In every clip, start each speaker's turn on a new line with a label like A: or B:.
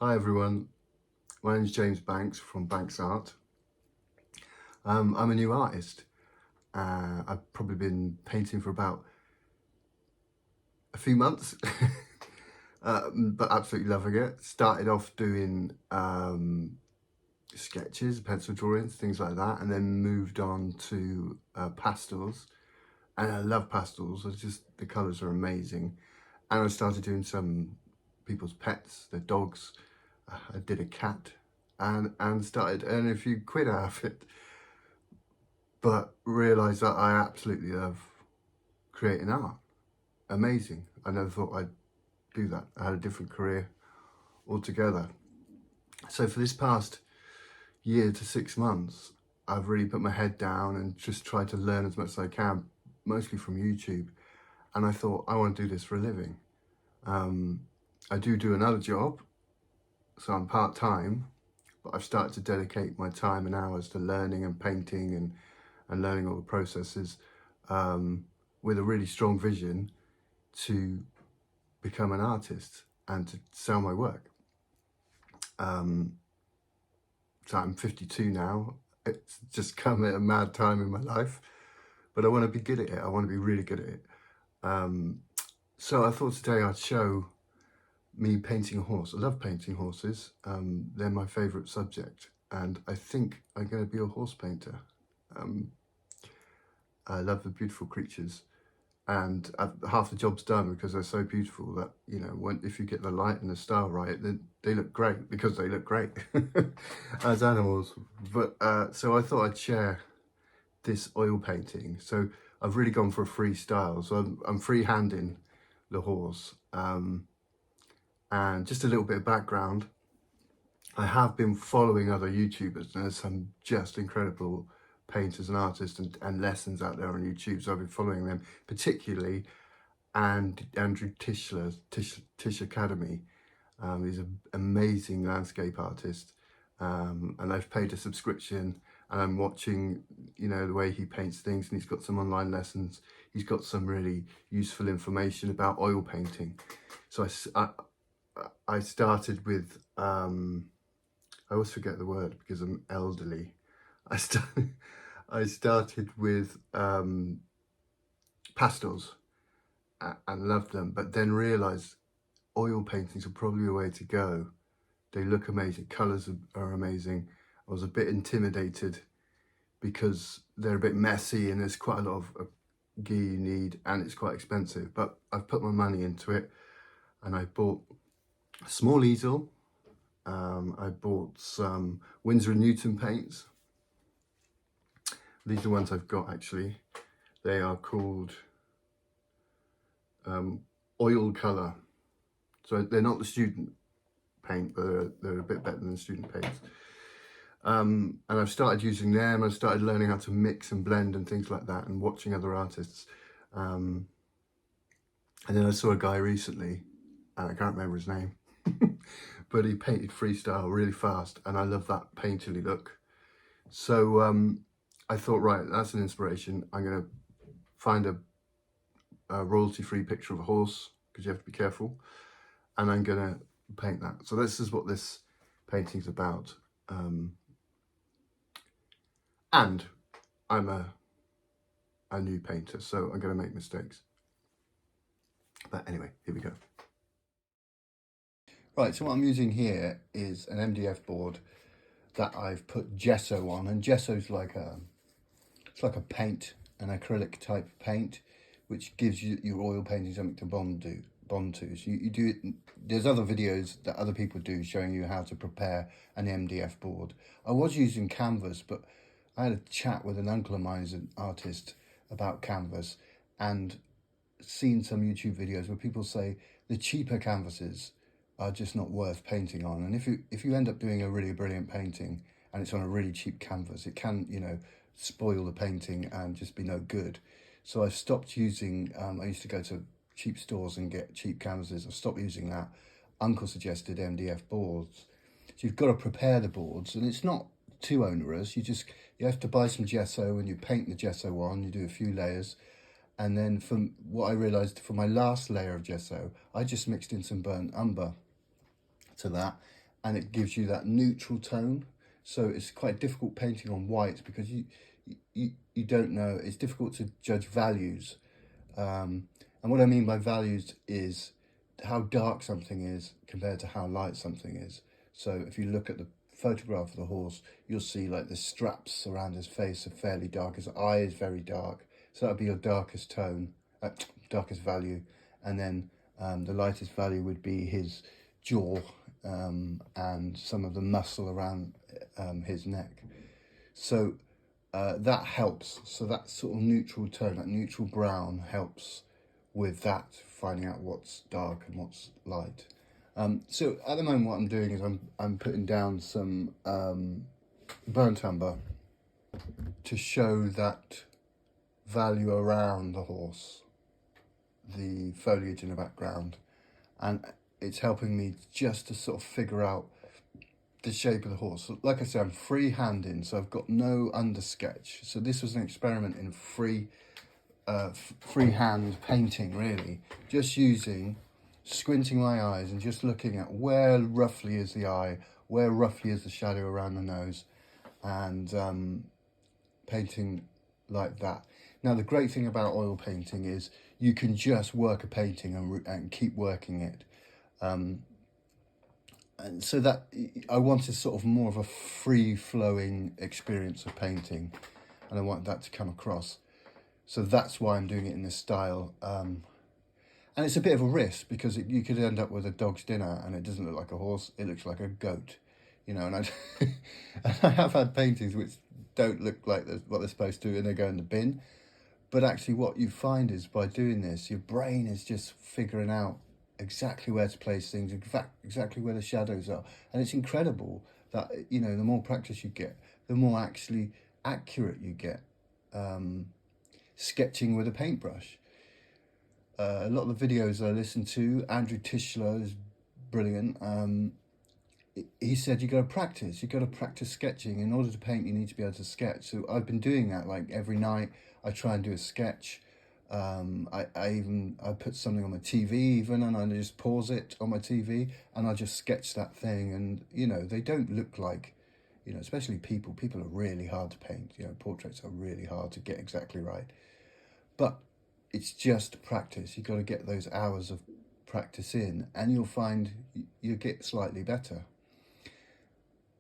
A: Hi everyone, my name is James Banks from Banks Art. I'm a new artist. I've probably been painting for about a few months, but absolutely loving it. Started off doing sketches, pencil drawings, things like that, and then moved on to pastels. And I love pastels, the colours are amazing. And I started doing some people's pets, their dogs. I did a cat and started earning a few quid out of it. But realised that I absolutely love creating art. Amazing. I never thought I'd do that. I had a different career altogether. So for this past year to 6 months, I've really put my head down and just tried to learn as much as I can, mostly from YouTube. And I thought, I want to do this for a living. I do another job, so I'm part-time, but I've started to dedicate my time and hours to learning and painting and learning all the processes with a really strong vision to become an artist and to sell my work. So I'm 52 now. It's just come at a mad time in my life, but I want to be good at it. I want to be really good at it. So I thought today I'd show me painting a horse. I love painting horses. They're my favourite subject, and I think I'm going to be a horse painter. I love the beautiful creatures, and half the job's done because they're so beautiful that, you know, if you get the light and the style right, then they look great because they look great as animals. But so I thought I'd share this oil painting. So I've really gone for a freestyle. So I'm freehanding the horse. And just a little bit of background, I have been following other YouTubers, and there's some just incredible painters and artists and lessons out there on YouTube. So I've been following them, particularly and Andrew Tischler's Tisch Academy. He's an amazing landscape artist, and I've paid a subscription, and I'm watching, you know, the way he paints things, and he's got some online lessons. He's got some really useful information about oil painting. So I started with, I always forget the word because I'm elderly. I started with pastels and loved them, but then realised oil paintings are probably a way to go. They look amazing, colours are amazing. I was a bit intimidated because they're a bit messy and there's quite a lot of gear you need, and it's quite expensive, but I've put my money into it, and I bought a small easel. I bought some Winsor & Newton paints. These are the ones I've got actually. They are called oil colour. So they're not the student paint, but they're a bit better than student paints. And I've started using them. I've started learning how to mix and blend and things like that, and watching other artists. And then I saw a guy recently, and I can't remember his name, but he painted freestyle really fast, and I love that painterly look. So I thought, right, that's an inspiration. I'm going to find a royalty-free picture of a horse, because you have to be careful, and I'm going to paint that. So this is what this painting's about. And I'm a new painter, so I'm going to make mistakes. But anyway, here we go. Right, so what I'm using here is an MDF board that I've put gesso on, and gesso's like it's like a paint, an acrylic type paint, which gives you your oil painting something to bond to. So you do it. There's other videos that other people do showing you how to prepare an MDF board. I was using canvas, but I had a chat with an uncle of mine who's an artist about canvas, and seen some YouTube videos where people say the cheaper canvases are just not worth painting on. And if you end up doing a really brilliant painting and it's on a really cheap canvas, it can, you know, spoil the painting and just be no good. So I've stopped using, I used to go to cheap stores and get cheap canvases. I've stopped using that. Uncle suggested MDF boards. So you've got to prepare the boards, and it's not too onerous. You have to buy some gesso, and you paint the gesso on, you do a few layers. And then from what I realised, for my last layer of gesso, I just mixed in some burnt umber to that, and it gives you that neutral tone. So it's quite difficult painting on whites because you don't know, it's difficult to judge values. And what I mean by values is how dark something is compared to how light something is. So if you look at the photograph of the horse, you'll see like the straps around his face are fairly dark, his eye is very dark, so that'll be your darkest tone, darkest value. And then the lightest value would be his jaw and some of the muscle around his neck. So that helps. So that sort of neutral tone, that neutral brown, helps with that, finding out what's dark and what's light. So at the moment what I'm doing is I'm putting down some burnt umber to show that value around the horse, the foliage in the background, and it's helping me just to sort of figure out the shape of the horse. So, like I said, I'm freehanding, so I've got no undersketch. So this was an experiment in freehand painting, really, just using, squinting my eyes and just looking at where roughly is the eye, where roughly is the shadow around the nose, and painting like that. Now the great thing about oil painting is you can just work a painting and keep working it. And so that I wanted sort of more of a free-flowing experience of painting, and I want that to come across. So that's why I'm doing it in this style. And it's a bit of a risk because you could end up with a dog's dinner and it doesn't look like a horse, it looks like a goat, you know. And I have had paintings which don't look like what they're supposed to and they go in the bin. But actually what you find is by doing this, your brain is just figuring out exactly where to place things, exactly where the shadows are. And it's incredible that, you know, the more practice you get, the more actually accurate you get sketching with a paintbrush. A lot of the videos I listen to, Andrew Tishler is brilliant. He said you got to practice sketching. In order to paint, you need to be able to sketch. So I've been doing that, like every night I try and do a sketch. I put something on my TV even, and I just pause it on my TV and I just sketch that thing. And you know, they don't look like, you know, especially people are really hard to paint. You know, portraits are really hard to get exactly right, but it's just practice. You've got to get those hours of practice in and you'll find you get slightly better.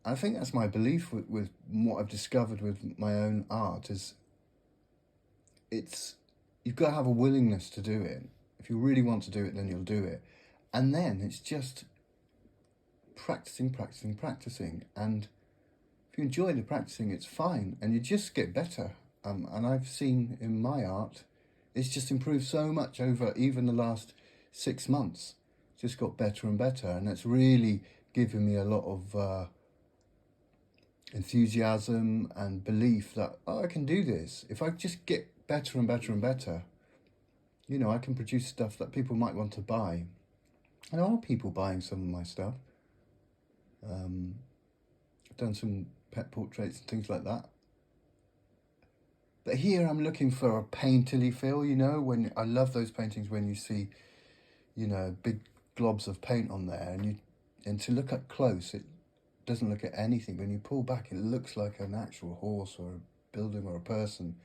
A: I think that's my belief with what I've discovered with my own art is you've got to have a willingness to do it. If you really want to do it, then you'll do it. And then it's just practicing. And if you enjoy the practicing, it's fine. And you just get better. And I've seen in my art, it's just improved so much over even the last 6 months. It's just got better and better. And it's really given me a lot of enthusiasm and belief that, oh, I can do this. If I just get better and better, you know, I can produce stuff that people might want to buy. And there are people buying some of my stuff. I've done some pet portraits and things like that. But here I'm looking for a painterly feel, you know, when I love those paintings when you see, you know, big globs of paint on there, and to look up close, it doesn't look at anything. When you pull back, it looks like an actual horse or a building or a person.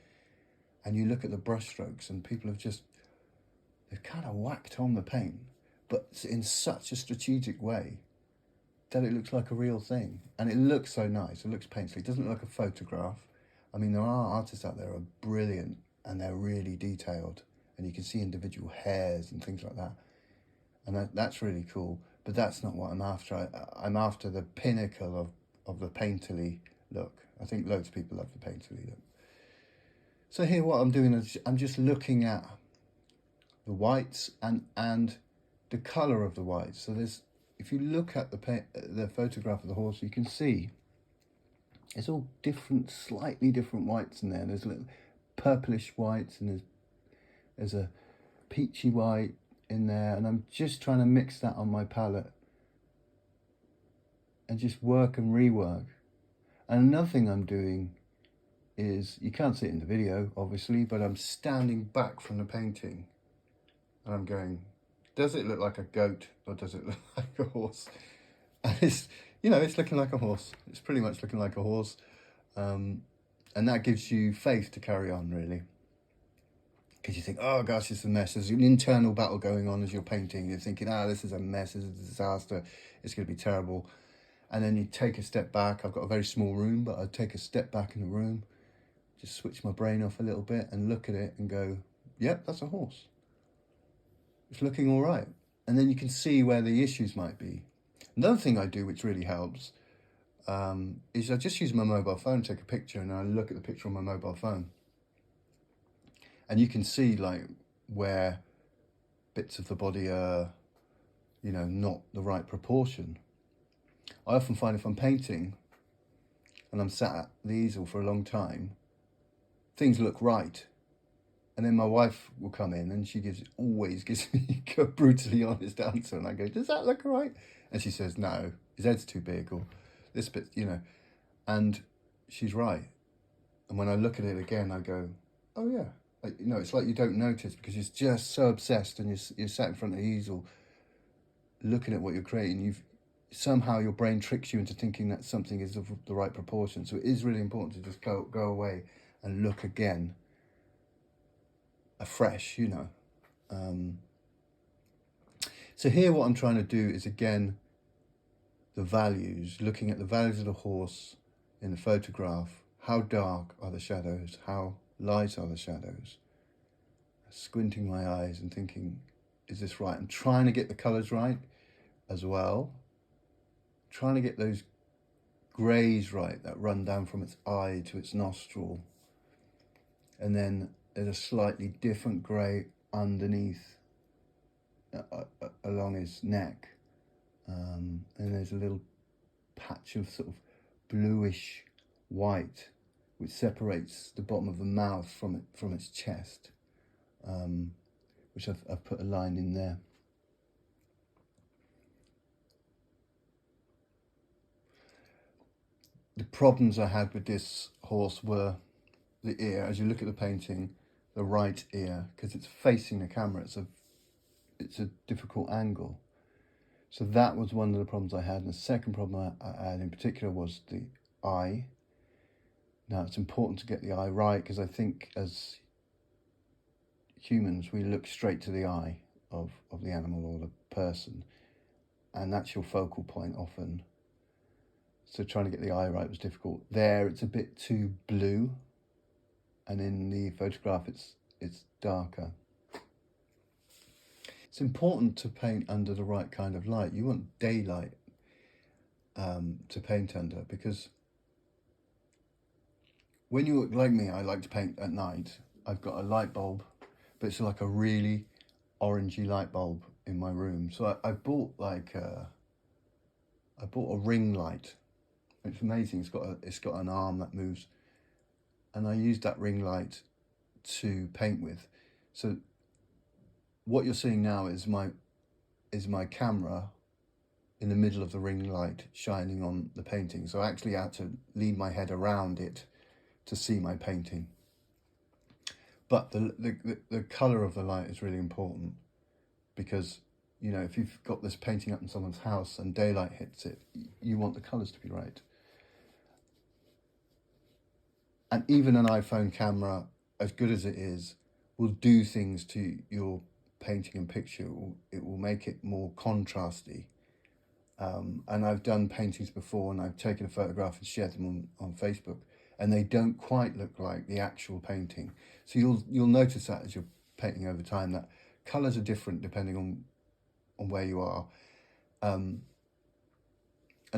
A: And you look at the brush strokes and people they've kind of whacked on the paint, but in such a strategic way that it looks like a real thing. And it looks so nice, it looks painterly, it doesn't look like a photograph. I mean, there are artists out there who are brilliant and they're really detailed and you can see individual hairs and things like that. And that's really cool, but that's not what I'm after. I'm after the pinnacle of the painterly look. I think loads of people love the painterly look. So here what I'm doing is I'm just looking at the whites and the colour of the whites. So if you look at the photograph of the horse, you can see it's all different, slightly different whites in there. There's little purplish whites and there's a peachy white in there, and I'm just trying to mix that on my palette and just work and rework. And another thing I'm doing is, you can't see it in the video obviously, but I'm standing back from the painting and I'm going, does it look like a goat or does it look like a horse? And it's, you know, it's looking like a horse. It's pretty much looking like a horse. And that gives you faith to carry on, really. Because you think, oh gosh, it's a mess. There's an internal battle going on as you're painting. You're thinking, this is a mess, this is a disaster, it's going to be terrible. And then you take a step back. I've got a very small room, but I take a step back in the room, just switch my brain off a little bit and look at it and go, yep, that's a horse. It's looking all right. And then you can see where the issues might be. Another thing I do, which really helps, is I just use my mobile phone, take a picture, and I look at the picture on my mobile phone. And you can see like where bits of the body are, you know, not the right proportion. I often find if I'm painting and I'm sat at the easel for a long time, things look right. And then my wife will come in and she always gives me a brutally honest answer. And I go, does that look right? And she says, no, his head's too big, or this bit, you know. And she's right. And when I look at it again, I go, oh yeah. You know, it's like you don't notice because you're just so obsessed and you're sat in front of the easel looking at what you're creating. Somehow your brain tricks you into thinking that something is of the right proportion. So it is really important to just go away and look again afresh, you know. So here what I'm trying to do is, again, the values, looking at the values of the horse in the photograph. How dark are the shadows? How light are the shadows? Squinting my eyes and thinking, is this right? And trying to get the colours right as well. Trying to get those greys right that run down from its eye to its nostril. And then there's a slightly different grey underneath along his neck. And there's a little patch of sort of bluish white which separates the bottom of the mouth from its chest, which I've put a line in there. The problems I had with this horse were the ear. As you look at the painting, the right ear, because it's facing the camera, it's a difficult angle. So that was one of the problems I had. And the second problem I had in particular was the eye. Now, it's important to get the eye right, because I think as humans, we look straight to the eye of the animal or the person, and that's your focal point often. So trying to get the eye right was difficult. There, it's a bit too blue, and in the photograph, it's darker. It's important to paint under the right kind of light. You want daylight to paint under, because when you look like me, I like to paint at night. I've got a light bulb, but it's like a really orangey light bulb in my room. So I bought I bought a ring light. It's amazing. It's got an arm that moves, and I used that ring light to paint with. So what you're seeing now is my camera in the middle of the ring light shining on the painting. So I actually had to lean my head around it to see my painting. But the colour of the light is really important, because, you know, if you've got this painting up in someone's house and daylight hits it, you want the colours to be right. And even an iPhone camera, as good as it is, will do things to your painting and picture. It will make it more contrasty. And I've done paintings before, and I've taken a photograph and shared them on Facebook, and they don't quite look like the actual painting. So you'll notice that as you're painting over time, that colours are different depending on where you are. And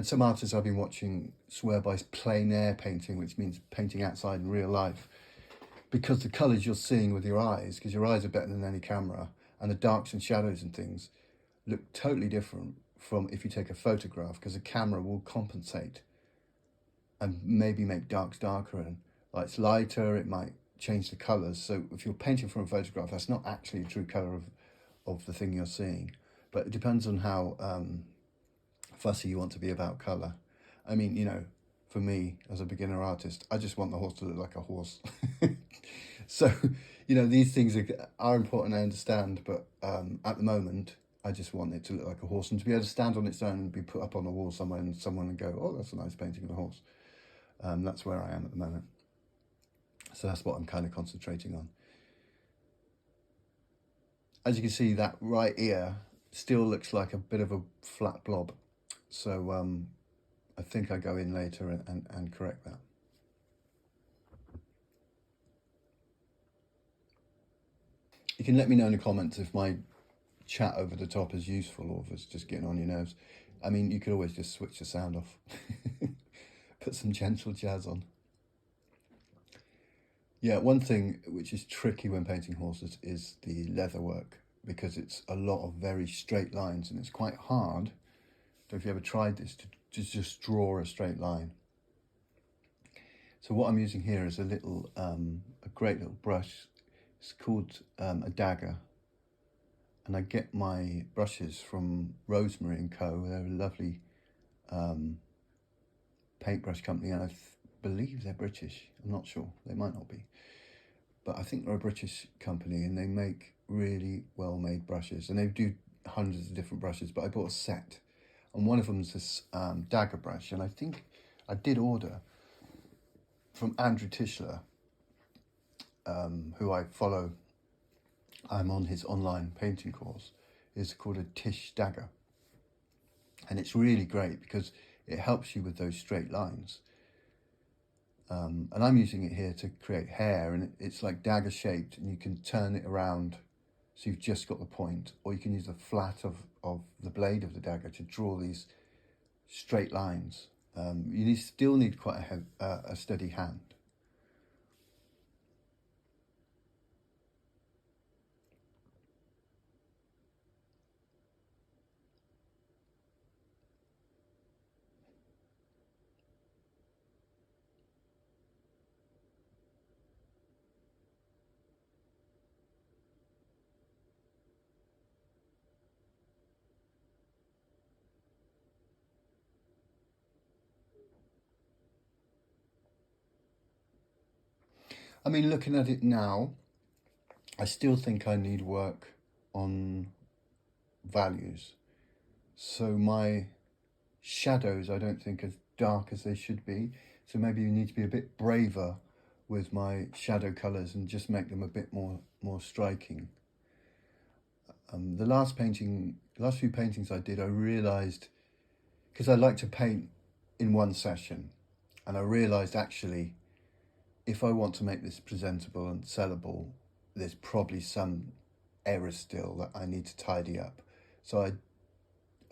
A: some artists I've been watching swear by plein air painting, which means painting outside in real life, because the colours you're seeing with your eyes, because your eyes are better than any camera, and the darks and shadows and things look totally different from if you take a photograph, because a camera will compensate and maybe make darks darker, and lights lighter, it might change the colours. So if you're painting from a photograph, that's not actually a true colour of the thing you're seeing. But it depends on how fussy you want to be about colour. I mean, you know, for me as a beginner artist, I just want the horse to look like a horse. So, you know, these things are important, I understand, but at the moment I just want it to look like a horse and to be able to stand on its own and be put up on a wall somewhere and someone would go, oh, that's a nice painting of a horse. That's where I am at the moment. So that's what I'm kind of concentrating on. As you can see, that right ear still looks like a bit of a flat blob. So I think I go in later and correct that. You can let me know in the comments if my chat over the top is useful or if it's just getting on your nerves. I mean, you could always just switch the sound off. Put some gentle jazz on. Yeah, one thing which is tricky when painting horses is the leather work, because it's a lot of very straight lines and it's quite hard. I don't know if you ever tried this, to just draw a straight line. So what I'm using here is a great little brush. It's called a dagger. And I get my brushes from Rosemary & Co. They're a lovely paintbrush company, and I believe they're British. I'm not sure, they might not be. But I think they're a British company and they make really well-made brushes. And they do hundreds of different brushes, but I bought a set. And one of them is this dagger brush. And I think I did order from Andrew Tischler, who I follow. I'm on his online painting course. It's called a Tisch dagger. And it's really great because it helps you with those straight lines. And I'm using it here to create hair, and it's like dagger shaped, and you can turn it around so you've just got the point, or you can use the flat of the blade of the dagger to draw these straight lines. You still need quite a steady hand. I mean, looking at it now, I still think I need work on values. So my shadows I don't think as dark as they should be. So maybe you need to be a bit braver with my shadow colours and just make them a bit more striking. The last few paintings I did, I realised, because I like to paint in one session, and I realised actually, if I want to make this presentable and sellable, there's probably some errors still that I need to tidy up. So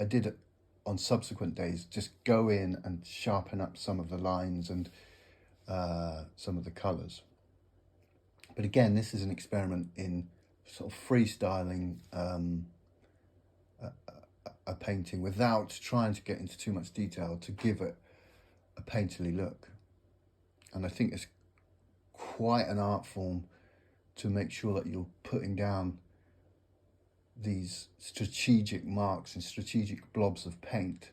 A: I did it on subsequent days, just go in and sharpen up some of the lines and some of the colours. But again, this is an experiment in sort of freestyling a painting without trying to get into too much detail to give it a painterly look. And I think it's quite an art form to make sure that you're putting down these strategic marks and strategic blobs of paint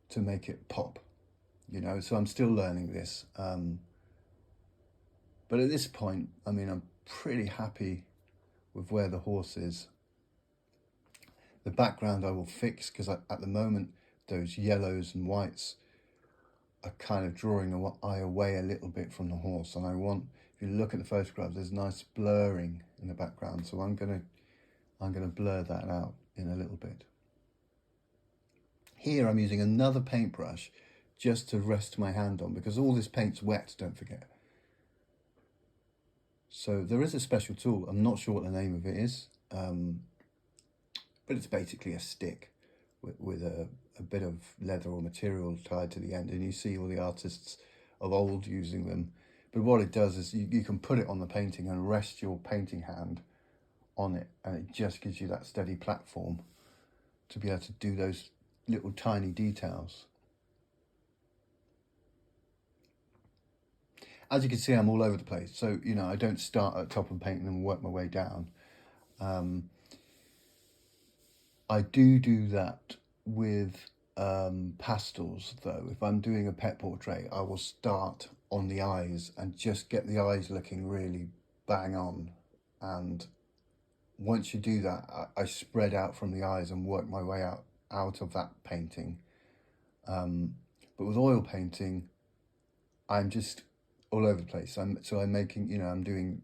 A: to make it pop, you know. So I'm still learning this, but at this point, I mean, I'm pretty happy with where the horse is. The background I will fix, because at the moment those yellows and whites are kind of drawing my eye away a little bit from the horse, and I want, if you look at the photograph, there's nice blurring in the background, so I'm gonna blur that out in a little bit. Here I'm using another paintbrush just to rest my hand on, because all this paint's wet, don't forget. So there is a special tool, I'm not sure what the name of it is, but it's basically a stick with a bit of leather or material tied to the end, and you see all the artists of old using them. But what it does is you can put it on the painting and rest your painting hand on it, and it just gives you that steady platform to be able to do those little tiny details. As you can see, I'm all over the place. So, you know, I don't start at the top and paint and then work my way down. I do that with pastels, though. If I'm doing a pet portrait, I will start on the eyes and just get the eyes looking really bang on, and once you do that, I spread out from the eyes and work my way out of that painting. But with oil painting, I'm just all over the place. I'm making, you know, I'm doing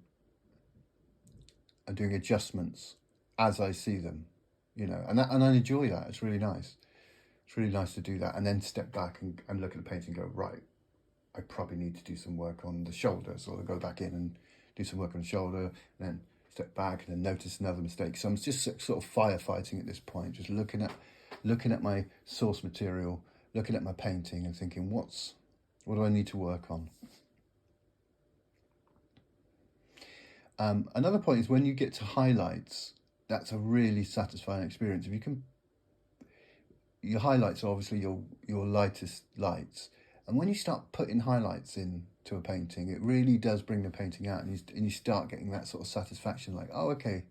A: adjustments as I see them, you know, and I enjoy that. It's really nice. It's really nice to do that, and then step back and look at the painting and go, right, I probably need to do some work on the shoulder. So I'll go back in and do some work on the shoulder, and then step back and then notice another mistake. So I'm just sort of firefighting at this point, just looking at my source material, looking at my painting and thinking, what do I need to work on? Another point is when you get to highlights, that's a really satisfying experience. If you can, your highlights are obviously your lightest lights, and when you start putting highlights into a painting, it really does bring the painting out, and you start getting that sort of satisfaction, like, oh, okay,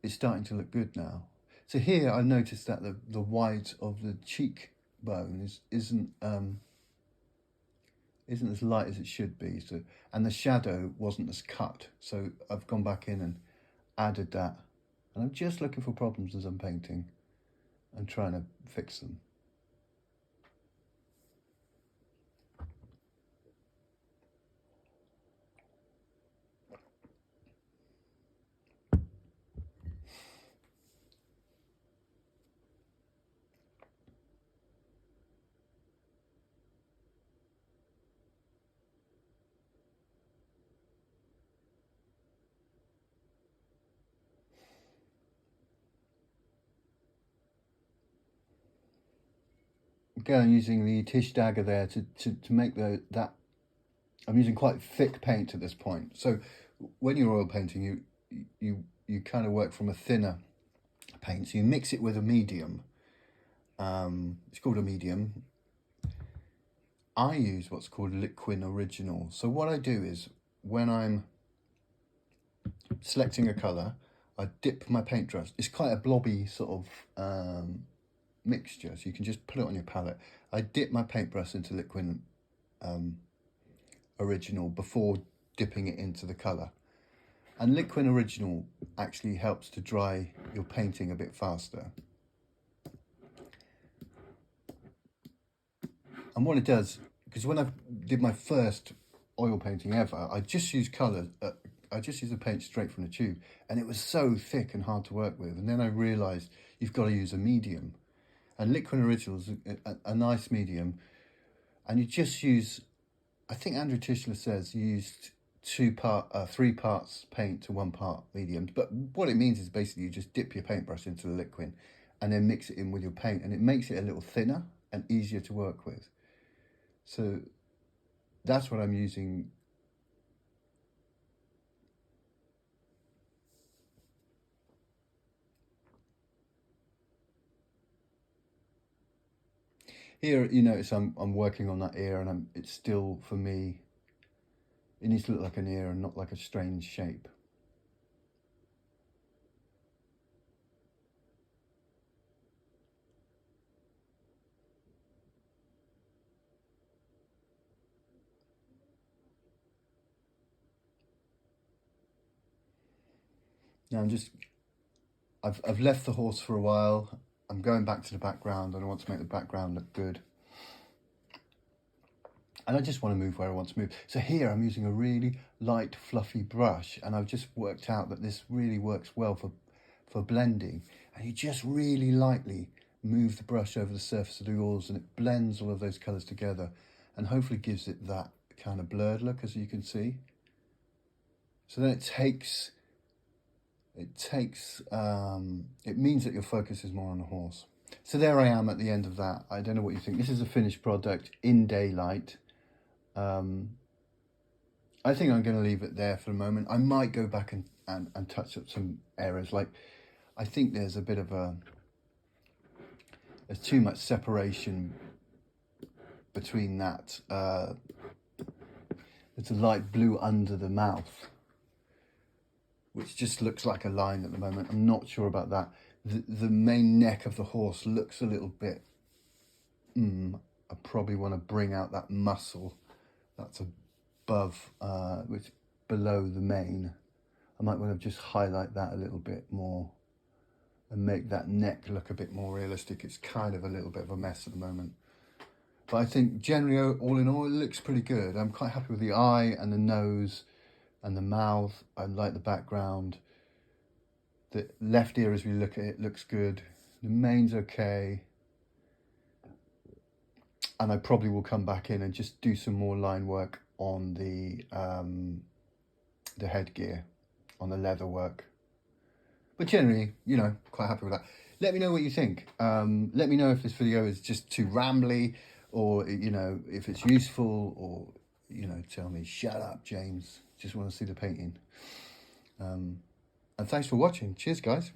A: it's starting to look good now. So here I noticed that the white of the cheekbone isn't as light as it should be. So, and the shadow wasn't as cut. So I've gone back in and added that. And I'm just looking for problems as I'm painting and trying to fix them. Again, I'm using the Tish dagger there to make that. I'm using quite thick paint at this point. So when you're oil painting, you kind of work from a thinner paint. So you mix it with a medium. It's called a medium. I use what's called Liquin Original. So what I do is when I'm selecting a colour, I dip my paintbrush. It's quite a blobby sort of mixture, so you can just put it on your palette. I dip my paintbrush into Liquin Original before dipping it into the colour. And Liquin Original actually helps to dry your painting a bit faster. And what it does, because when I did my first oil painting ever, I just used colour. I just used the paint straight from the tube, and it was so thick and hard to work with. And then I realised you've got to use a medium, and Liquid Original is a nice medium. And you just use, I think Andrew Tischler says, used 3 parts paint to 1 part medium. But what it means is basically you just dip your paintbrush into the liquid, and then mix it in with your paint, and it makes it a little thinner and easier to work with. So that's what I'm using. Here, you notice I'm working on that ear, and it's still, for me, it needs to look like an ear and not like a strange shape. Now I've left the horse for a while. I'm going back to the background, and I want to make the background look good. And I just want to move where I want to move. So here I'm using a really light, fluffy brush, and I've just worked out that this really works well for blending. And you just really lightly move the brush over the surface of the oils, and it blends all of those colours together, and hopefully gives it that kind of blurred look, as you can see. So then it means that your focus is more on the horse. So there I am at the end of that. I don't know what you think. This is a finished product in daylight. I think I'm going to leave it there for a moment. I might go back and touch up some areas. Like, I think there's a bit of there's too much separation between that. There's a light blue under the mouth, which just looks like a line at the moment. I'm not sure about that. The main neck of the horse looks a little bit, I probably want to bring out that muscle that's above, which below the mane. I might want to just highlight that a little bit more and make that neck look a bit more realistic. It's kind of a little bit of a mess at the moment. But I think generally, all in all, it looks pretty good. I'm quite happy with the eye and the nose and the mouth. I like the background. The left ear, as we look at it, looks good. The mane's okay. And I probably will come back in and just do some more line work on the headgear, on the leather work. But generally, you know, quite happy with that. Let me know what you think. Let me know if this video is just too rambly, or, you know, if it's useful, or, you know, tell me, shut up, James. Just want to see the painting. And thanks for watching. Cheers, guys.